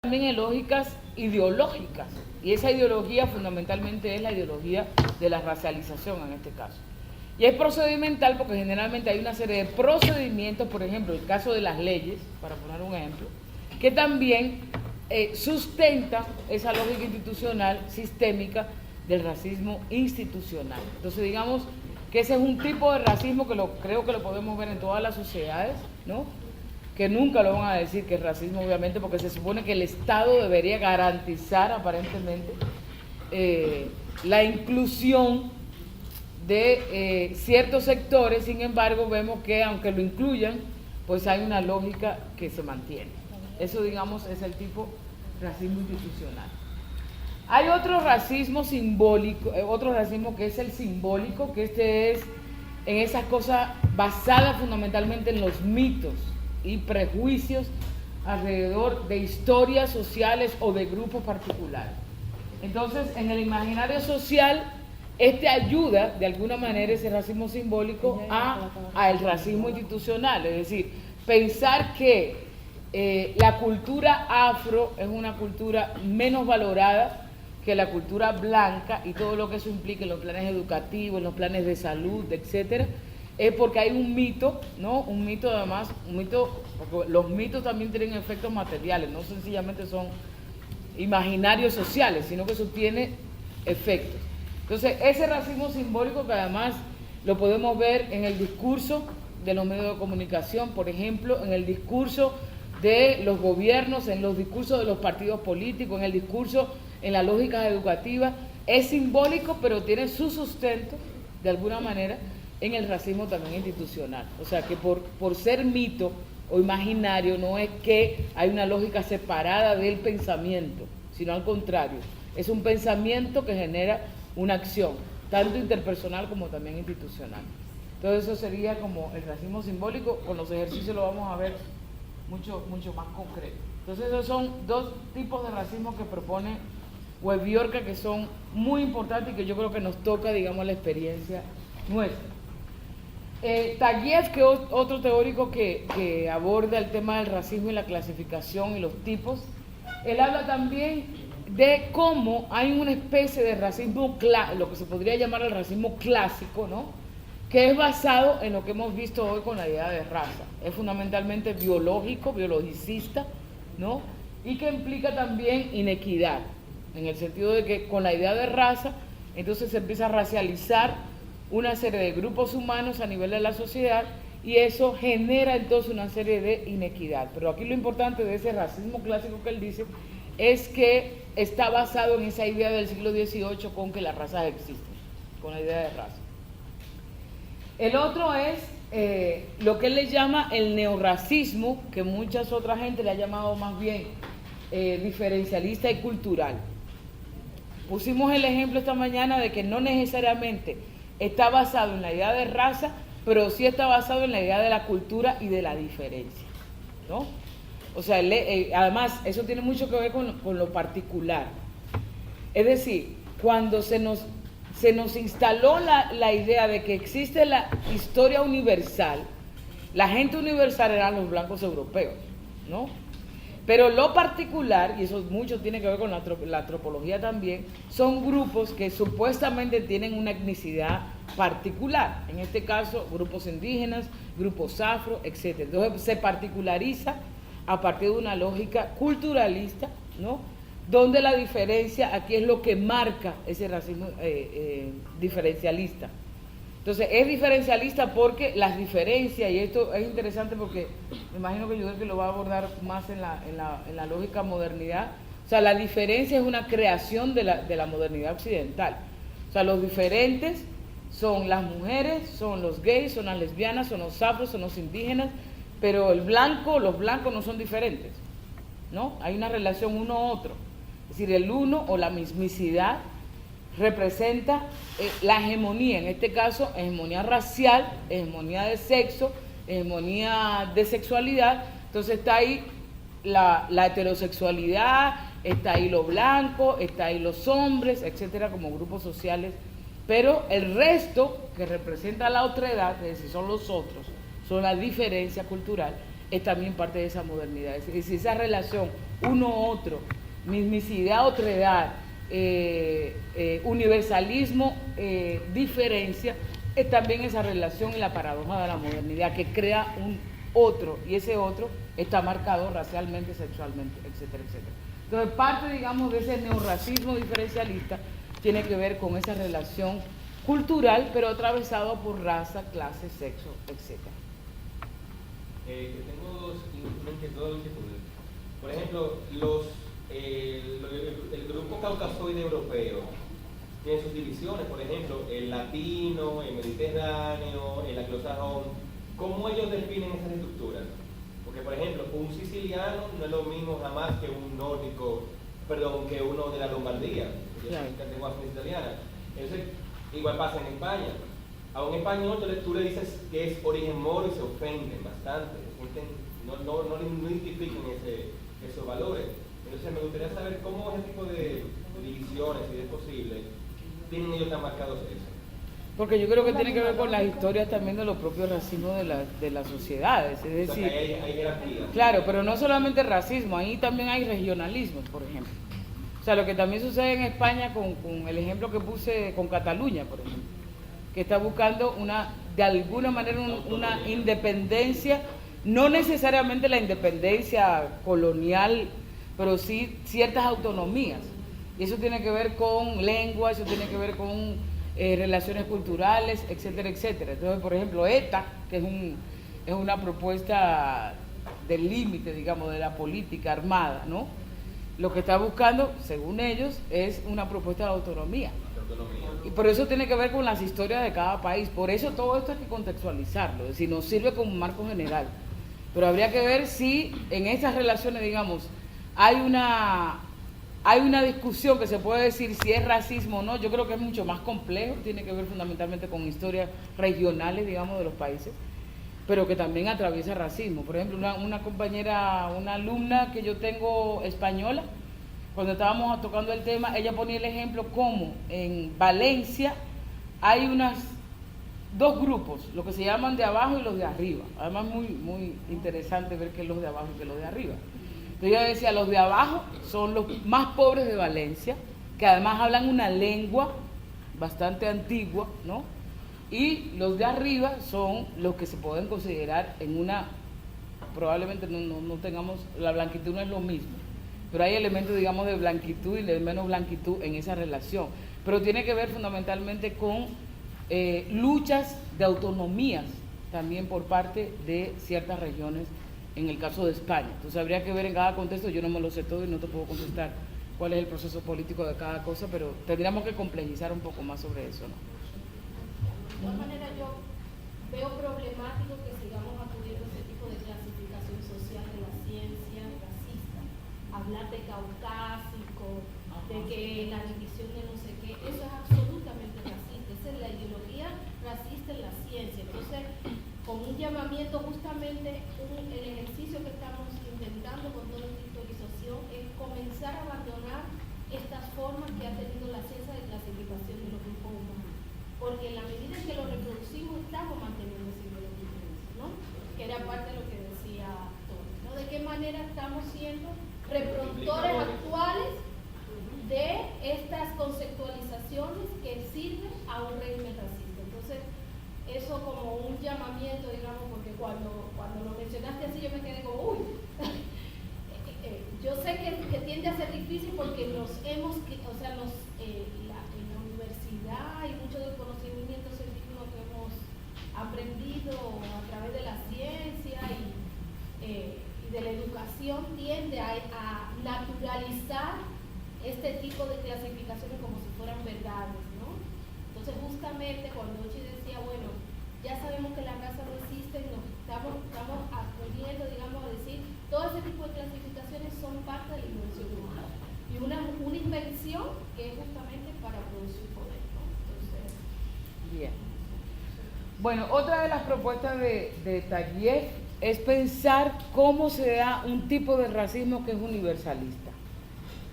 también en lógicas ideológicas, y esa ideología fundamentalmente es la ideología de la racialización en este caso. Y es procedimental porque generalmente hay una serie de procedimientos, por ejemplo, el caso de las leyes, para poner un ejemplo, que también sustenta esa lógica institucional, sistémica, del racismo institucional. Entonces, digamos que ese es un tipo de racismo que creo que lo podemos ver en todas las sociedades, ¿no? Que nunca lo van a decir que es racismo, obviamente, porque se supone que el Estado debería garantizar, aparentemente, la inclusión de ciertos sectores. Sin embargo, vemos que aunque lo incluyan, pues hay una lógica que se mantiene. Eso, digamos, es el tipo de racismo institucional. Hay otro racismo simbólico, otro racismo que es el simbólico, que este es en esas cosas basadas fundamentalmente en los mitos y prejuicios alrededor de historias sociales o de grupos particulares. Entonces, en el imaginario social, ayuda de alguna manera ese racismo simbólico al racismo institucional, es decir, pensar que la cultura afro es una cultura menos valorada que la cultura blanca y todo lo que eso implica en los planes educativos, en los planes de salud, etcétera, es porque hay un mito, ¿no? Un mito además, porque los mitos también tienen efectos materiales, no sencillamente son imaginarios sociales, sino que eso tiene efectos. Entonces, ese racismo simbólico que además lo podemos ver en el discurso de los medios de comunicación, por ejemplo, en el discurso de los gobiernos, en los discursos de los partidos políticos, en el discurso, en las lógicas educativas, es simbólico, pero tiene su sustento, de alguna manera, en el racismo también institucional. O sea, que por ser mito o imaginario no es que hay una lógica separada del pensamiento, sino al contrario, es un pensamiento que genera una acción, tanto interpersonal como también institucional. Entonces eso sería como el racismo simbólico. Con los ejercicios lo vamos a ver mucho más concreto. Entonces esos son dos tipos de racismo que propone Webiorka, que son muy importantes y que yo creo que nos toca, digamos, la experiencia nuestra. Taguieff, que es otro teórico que aborda el tema del racismo y la clasificación y los tipos, él habla también de cómo hay una especie de racismo, lo que se podría llamar el racismo clásico, ¿no? Que es basado en lo que hemos visto hoy con la idea de raza. Es fundamentalmente biológico, biologicista, ¿no? Y que implica también inequidad, en el sentido de que con la idea de raza, entonces se empieza a racializar una serie de grupos humanos a nivel de la sociedad y eso genera entonces una serie de inequidad. Pero aquí lo importante de ese racismo clásico que él dice es que está basado en esa idea del siglo XVIII con que las razas existen, con la idea de raza. El otro es lo que él le llama el neorracismo, que muchas otras gente le ha llamado más bien diferencialista y cultural. Pusimos el ejemplo esta mañana de que no necesariamente está basado en la idea de raza, pero sí está basado en la idea de la cultura y de la diferencia, ¿no? O sea, además, eso tiene mucho que ver con lo particular. Es decir, cuando se nos instaló la idea de que existe la historia universal, la gente universal eran los blancos europeos, ¿no? Pero lo particular, y eso mucho tiene que ver con la antropología también, son grupos que supuestamente tienen una etnicidad particular. En este caso, grupos indígenas, grupos afro, etc. Entonces se particulariza a partir de una lógica culturalista, ¿no? Donde la diferencia aquí es lo que marca ese racismo diferencialista. Entonces es diferencialista porque las diferencias, y esto es interesante porque me imagino que Judith lo va a abordar más en la lógica modernidad. O sea, la diferencia es una creación de la modernidad occidental. O sea, los diferentes son las mujeres, son los gays, son las lesbianas, son los afros, son los indígenas, pero los blancos no son diferentes, ¿no? Hay una relación uno-otro. Es decir, el uno o la mismicidad representa la hegemonía, en este caso hegemonía racial, hegemonía de sexo, hegemonía de sexualidad. Entonces está ahí la heterosexualidad, está ahí lo blanco, está ahí los hombres, etcétera, como grupos sociales. Pero el resto, que representa la otredad, es decir, son los otros, son la diferencia cultural, es también parte de esa modernidad. Es decir, esa relación uno otro, mismicidad, otredad, universalismo, diferencia, es también esa relación y la paradoja de la modernidad que crea un otro, y ese otro está marcado racialmente, sexualmente, etcétera, etcétera. Entonces, parte, digamos, de ese neorracismo diferencialista tiene que ver con esa relación cultural, pero atravesado por raza, clase, sexo, etcétera. Tengo dos inquietudes. Por ejemplo, el grupo caucasoide europeo tiene sus divisiones, por ejemplo, el latino, el mediterráneo, el anglosajón. ¿Cómo ellos definen esas estructuras? Porque, por ejemplo, un siciliano no es lo mismo jamás que un nórdico, perdón, que uno de la Lombardía. Yo soy de lengua italiana. Entonces, igual pasa en España. A un español tú le dices que es origen moro y se ofenden bastante. No identifican esos valores. Entonces, me gustaría saber cómo ese tipo de divisiones, si es posible, tienen ellos tan marcados eso. Porque yo creo que tiene que ver con las historias también de los propios racismos de las sociedades. Es decir, o sea, hay jerarquía. Claro, pero no solamente racismo, ahí también hay regionalismo, por ejemplo. O sea, lo que también sucede en España con el ejemplo que puse con Cataluña, por ejemplo, que está buscando de alguna manera una independencia, no necesariamente la independencia colonial, pero sí ciertas autonomías. Y eso tiene que ver con lengua, eso tiene que ver con relaciones culturales, etcétera, etcétera. Entonces, por ejemplo, ETA, que es una propuesta del límite, digamos, de la política armada, ¿no? Lo que está buscando, según ellos, es una propuesta de autonomía. Y por eso tiene que ver con las historias de cada país. Por eso todo esto hay que contextualizarlo, es decir, nos sirve como marco general. Pero habría que ver si en esas relaciones, digamos, hay una discusión que se puede decir si es racismo o no. Yo creo que es mucho más complejo, tiene que ver fundamentalmente con historias regionales, digamos, de los países, pero que también atraviesa racismo. Por ejemplo, una compañera, una alumna que yo tengo española, cuando estábamos tocando el tema, ella ponía el ejemplo como en Valencia hay dos grupos, los que se llaman de abajo y los de arriba. Además, muy, muy interesante ver qué es los de abajo y qué es los de arriba. Entonces yo decía, los de abajo son los más pobres de Valencia, que además hablan una lengua bastante antigua, ¿no? Y los de arriba son los que se pueden considerar probablemente no tengamos, la blanquitud no es lo mismo, pero hay elementos, digamos, de blanquitud y de menos blanquitud en esa relación. Pero tiene que ver fundamentalmente con luchas de autonomías también por parte de ciertas regiones, en el caso de España. Entonces habría que ver en cada contexto, yo no me lo sé todo y no te puedo contestar cuál es el proceso político de cada cosa, pero tendríamos que complejizar un poco más sobre eso, ¿no? De todas maneras, yo veo problemático que sigamos acudiendo a ese tipo de clasificación social de la ciencia racista. Hablar de caucásico, de que la división de no sé qué, eso es absolutamente racista. Esa es la ideología racista en la ciencia. Entonces, con un llamamiento justamente, el ejercicio que estamos intentando con toda esta historización es comenzar a abandonar estas formas que ha tenido la ciencia de clasificación de los grupos humanos. Porque en la medida en que lo reproducimos, estamos manteniendo ese nivel de diferencia, ¿no? Que era parte de lo que decía Tony, ¿no? De qué manera estamos siendo reproductores actuales de estas conceptualizaciones que sirven a un régimen racista. Entonces, eso como un llamamiento, digamos, porque cuando lo mencionaste así yo me quedé como, uy, yo sé que tiende a ser difícil porque en la universidad y mucho del conocimiento científico que hemos aprendido a través de la ciencia y de la educación tiende a naturalizar este tipo de clasificaciones como si fueran verdades, ¿no? Entonces justamente cuando Ochi decía, bueno, ya sabemos que la raza no existe, estamos acudiendo, digamos, a decir, todo ese tipo de clasificaciones son parte de la invención humana. Y una invención que es justamente para producir poder, ¿no? Entonces, bien. Bueno, otra de las propuestas de Taguieff es pensar cómo se da un tipo de racismo que es universalista.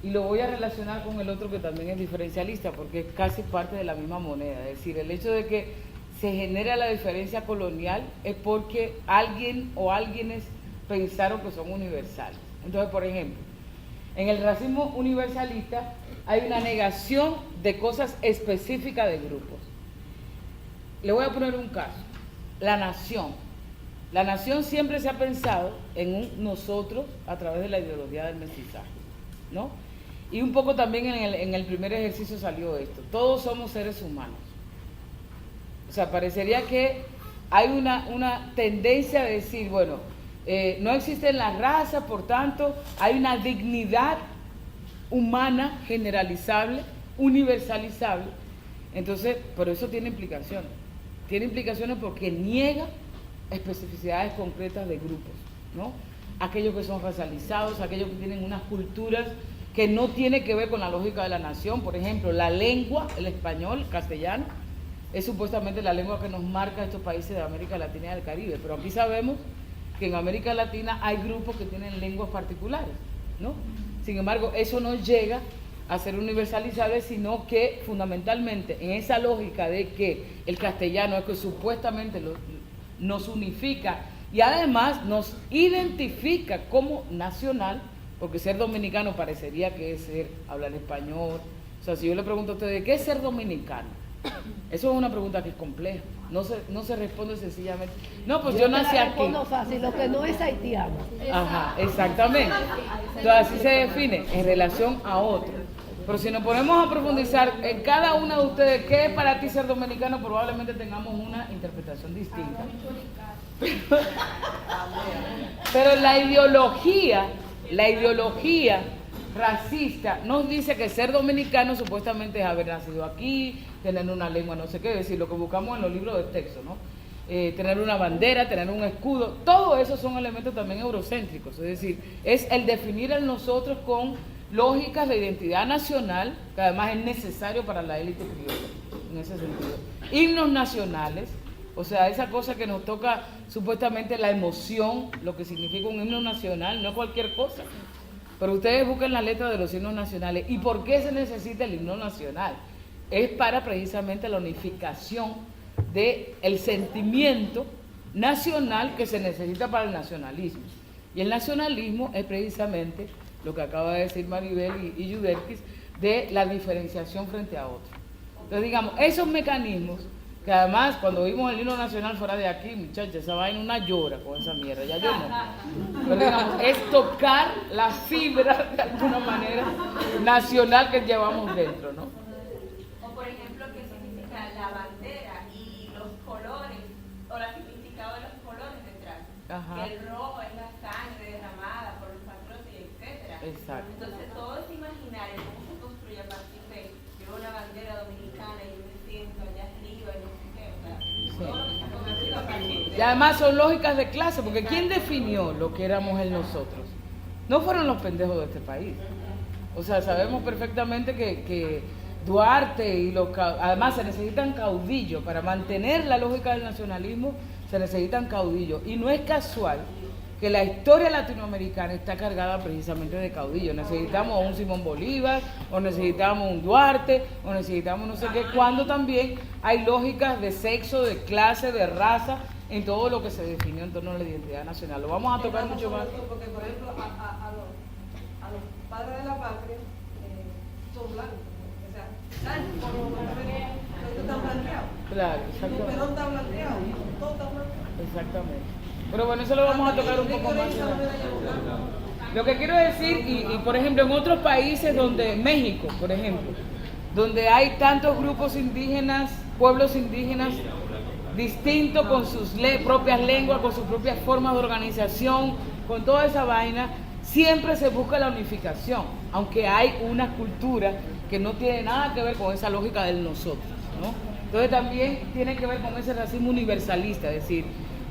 Y lo voy a relacionar con el otro que también es diferencialista, porque es casi parte de la misma moneda. Es decir, el hecho de que se genera la diferencia colonial es porque alguien o alguienes pensaron que son universales. Entonces, por ejemplo, En el racismo universalista hay una negación de cosas específicas de grupos. Le voy a poner un caso. La nación. La nación siempre se ha pensado en un nosotros a través de la ideología del mestizaje, ¿no? Y un poco también en el primer ejercicio salió esto. Todos somos seres humanos. O sea, parecería que hay una tendencia de decir, bueno, no existen las razas, por tanto, hay una dignidad humana generalizable, universalizable. Entonces, por eso tiene implicaciones. Tiene implicaciones porque niega especificidades concretas de grupos, ¿no? Aquellos que son racializados, aquellos que tienen unas culturas que no tienen que ver con la lógica de la nación. Por ejemplo, la lengua, el español, el castellano, es supuestamente la lengua que nos marca estos países de América Latina y del Caribe, pero aquí sabemos que en América Latina hay grupos que tienen lenguas particulares, ¿no? Sin embargo, eso no llega a ser universalizable, sino que fundamentalmente en esa lógica de que el castellano es que supuestamente nos unifica y además nos identifica como nacional, porque ser dominicano parecería que es hablar español. O sea, si yo le pregunto a ustedes, ¿qué es ser dominicano? Eso es una pregunta que es compleja, no se responde sencillamente. No, pues yo nací aquí. Fácil, lo que no es haitiano. Ajá, exactamente. Entonces así se define en relación a otro. Pero si nos ponemos a profundizar en cada una de ustedes, ¿qué es para ti ser dominicano? Probablemente tengamos una interpretación distinta. Pero la ideología racista nos dice que ser dominicano supuestamente es haber nacido aquí, tener una lengua no sé qué, es decir, lo que buscamos en los libros de texto, ¿no? Tener una bandera, tener un escudo, todo eso son elementos también eurocéntricos, es decir, es el definir el nosotros con lógicas de identidad nacional, que además es necesario para la élite criolla, en ese sentido. Himnos nacionales, o sea, esa cosa que nos toca supuestamente la emoción, lo que significa un himno nacional, no cualquier cosa. Pero ustedes busquen la letra de los himnos nacionales. ¿Y por qué se necesita el himno nacional? Es para precisamente la unificación del sentimiento nacional que se necesita para el nacionalismo. Y el nacionalismo es precisamente lo que acaba de decir Maribel y Yudelkis, de la diferenciación frente a otros. Entonces, digamos, esos mecanismos, que además cuando vimos el himno nacional fuera de aquí, muchachos, esa vaina una llora con esa mierda, ya yo no. Pero digamos, es tocar la fibra de alguna manera nacional que llevamos dentro, ¿no? O por ejemplo, ¿qué significa la bandera y los colores, o el significado de los colores detrás? Ajá. Que el rojo es la sangre derramada por los patriotas, etcétera. Exacto. Entonces todo ese imaginario, cómo se construye a partir de una bandera dominicana y yo me siento allá arriba y no sé qué, o sea, todo lo que se ha conocido a partir de... Y además son lógicas de clase, porque ¿quién definió lo que éramos el nosotros? No fueron los pendejos de este país. O sea, sabemos perfectamente que Duarte y además se necesitan caudillos para mantener la lógica del nacionalismo, se necesitan caudillos. Y no es casual que la historia latinoamericana está cargada precisamente de caudillos. Necesitamos a un Simón Bolívar, o necesitamos un Duarte, o necesitamos no sé qué, cuando también hay lógicas de sexo, de clase, de raza, en todo lo que se definió en torno a la identidad nacional. Lo vamos a tocar mucho más. Porque, por ejemplo, a los padres de la patria son blancos. O sea, ¿saben? Esto está blanqueado. Claro, El exactamente. Perón está blanqueado, todo está blanqueado. Exactamente. Pero bueno, eso lo vamos a tocar un poco más. Lo que quiero decir, y por ejemplo, en otros países donde, México, por ejemplo, donde hay tantos grupos indígenas, pueblos indígenas distintos con sus propias lenguas, con sus propias formas de organización, con toda esa vaina, siempre se busca la unificación, aunque hay una cultura que no tiene nada que ver con esa lógica del nosotros, ¿no? Entonces también tiene que ver con ese racismo universalista, es decir,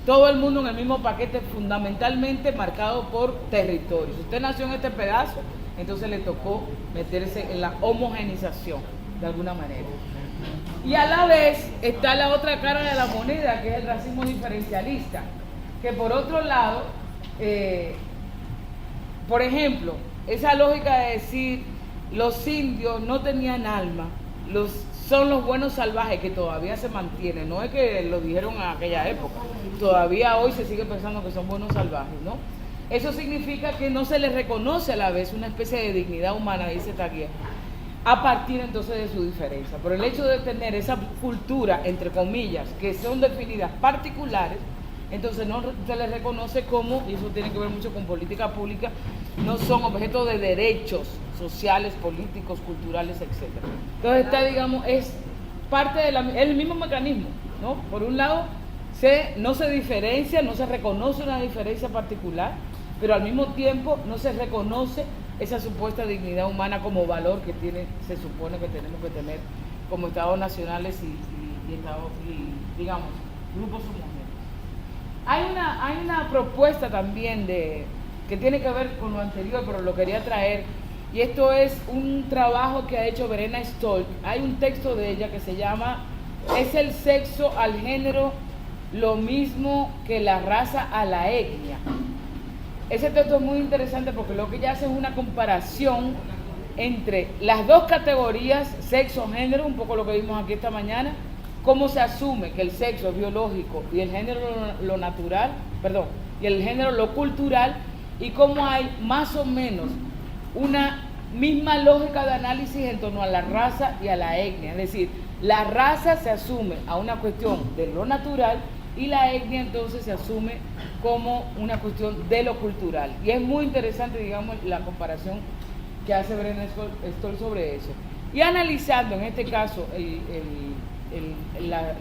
todo el mundo en el mismo paquete, fundamentalmente marcado por territorio. Si usted nació en este pedazo, entonces le tocó meterse en la homogenización, de alguna manera. Y a la vez está la otra cara de la moneda, que es el racismo diferencialista, que por otro lado, por ejemplo, esa lógica de decir los indios no tenían alma, son los buenos salvajes, que todavía se mantiene, no es que lo dijeron en aquella época, todavía hoy se sigue pensando que son buenos salvajes, ¿no? eso significa que no se les reconoce a la vez una especie de dignidad humana, dice Taguier, a partir entonces de su diferencia. Por el hecho de tener esa cultura, entre comillas, que son definidas particulares, entonces no se les reconoce como, y eso tiene que ver mucho con política pública, no son objeto de derechos sociales, políticos, culturales, etc. Entonces está, digamos, es parte de el mismo mecanismo, ¿no? Por un lado, no se diferencia, no se reconoce una diferencia particular, pero al mismo tiempo no se reconoce esa supuesta dignidad humana como valor que se supone que tenemos que tener como estados nacionales y estados, y, digamos, grupos homogéneos. Hay una propuesta también que tiene que ver con lo anterior, pero lo quería traer, y esto es un trabajo que ha hecho Verena Stolk. Hay un texto de ella que se llama ¿Es el sexo al género lo mismo que la raza a la etnia? Ese texto es muy interesante porque lo que ella hace es una comparación entre las dos categorías, sexo, género, un poco lo que vimos aquí esta mañana, cómo se asume que el sexo es biológico y el género lo natural, y el género lo cultural, y cómo hay más o menos una misma lógica de análisis en torno a la raza y a la etnia. Es decir, la raza se asume a una cuestión de lo natural y la etnia entonces se asume como una cuestión de lo cultural. Y es muy interesante, digamos, la comparación que hace Verena Stolk sobre eso. Y analizando en este caso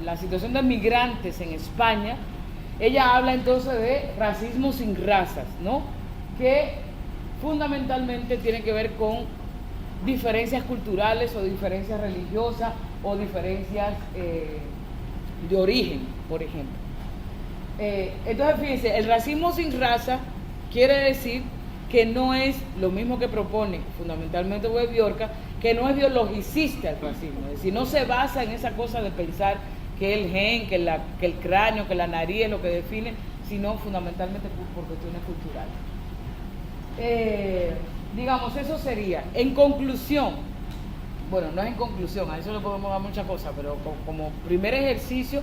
la situación de migrantes en España, ella habla entonces de racismo sin razas, ¿no? Que fundamentalmente tiene que ver con diferencias culturales o diferencias religiosas o diferencias de origen, por ejemplo. Entonces, fíjense, el racismo sin raza quiere decir que no es lo mismo que propone fundamentalmente Bioerca, que no es biologicista el racismo, es decir, no se basa en esa cosa de pensar que el gen, que el cráneo, que la nariz es lo que define, sino fundamentalmente por cuestiones culturales. Digamos, eso sería. En conclusión, bueno, no es en conclusión, a eso le podemos dar muchas cosas, pero como primer ejercicio,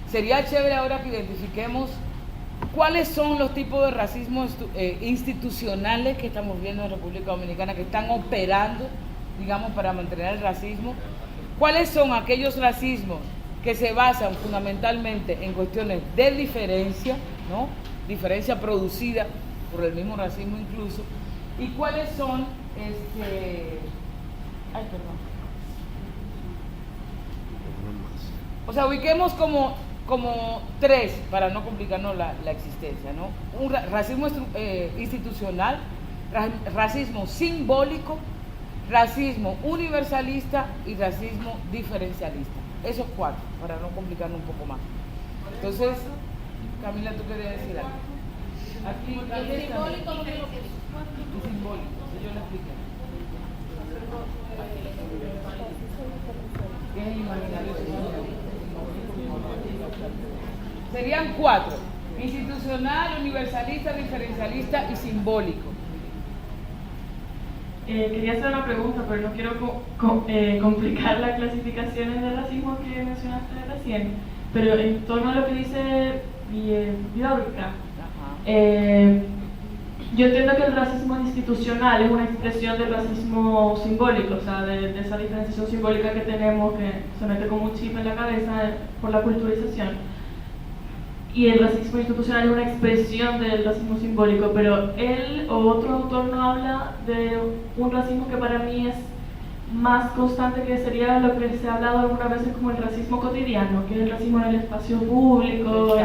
sería chévere ahora que identifiquemos cuáles son los tipos de racismo institucionales que estamos viendo en República Dominicana, que están operando, digamos, para mantener el racismo. ¿Cuáles son aquellos racismos que se basan fundamentalmente en cuestiones de diferencia, ¿no? Diferencia producida por el mismo racismo incluso? ¿Y cuáles son O sea, ubiquemos como tres, para no complicarnos la existencia, ¿no? Un racismo institucional, racismo simbólico, racismo universalista y racismo diferencialista. Esos cuatro, para no complicarnos un poco más. Entonces, Camila, ¿tú querías decir algo? Aquí, El simbólico no creo que y simbólico, si yo lo explico. ¿Qué es el imaginario social? Serían cuatro: institucional, universalista, diferencialista y simbólico. Quería hacer una pregunta, pero no quiero complicar las clasificaciones de racismo que mencionaste recién, pero en torno a lo que dice Bioerca, yo entiendo que el racismo institucional es una expresión del racismo simbólico, o sea, de esa diferenciación simbólica que tenemos, que se mete como un chip en la cabeza por la culturización. Y el racismo institucional es una expresión del racismo simbólico, pero él o otro autor no habla de un racismo que para mí es más constante, que sería lo que se ha hablado algunas veces como el racismo cotidiano, que es el racismo en el espacio público,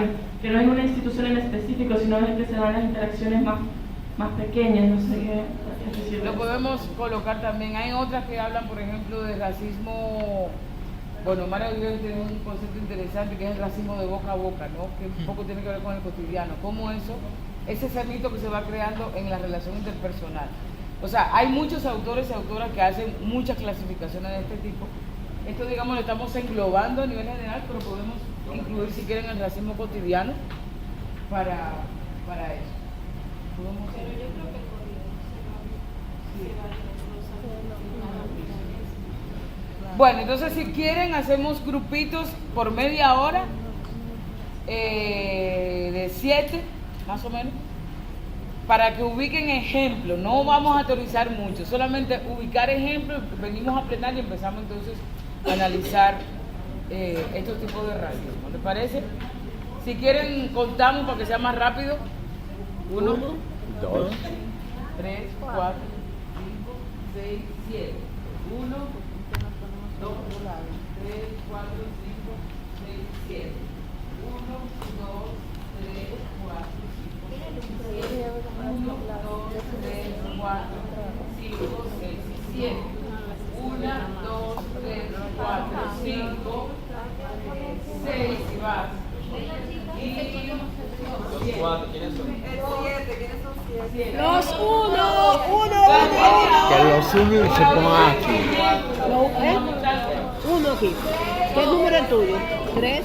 que no es una institución en específico, sino el que se dan las interacciones más pequeñas, no sé qué decir. Lo podemos colocar también. Hay otras que hablan, por ejemplo, de racismo. Bueno, Mario Díaz tiene un concepto interesante que es el racismo de boca a boca, ¿no? Que un poco tiene que ver con el cotidiano. Cómo eso es ese mito que se va creando en la relación interpersonal. O sea, hay muchos autores y autoras que hacen muchas clasificaciones de este tipo. Esto, digamos, lo estamos englobando a nivel general, pero podemos incluir, si quieren, el racismo cotidiano para eso. ¿Podemos? Pero yo creo que el código se va a Bueno, entonces si quieren hacemos grupitos por media hora, de 7 más o menos, para que ubiquen ejemplos. No vamos a teorizar mucho, solamente ubicar ejemplos. Venimos a plenar y empezamos entonces a analizar estos tipos de racismo. ¿Les parece? Si quieren, contamos para que sea más rápido. 1, 2, 3, 4, 5, 6, 7. 1, 2, 3, 4, 5, 6, 7. 1, 2, 3, 4, 5, 6, 7. 1, 2, 3, 4, 5, 6, 7. 1, 2, 3, 4, 5, 6 y vas. Los 4, ¿quiénes son? El 7, ¿quiénes son 7? Los 1. Que los unos se pongan aquí. Uno aquí. ¿Qué número es tuyo? 3.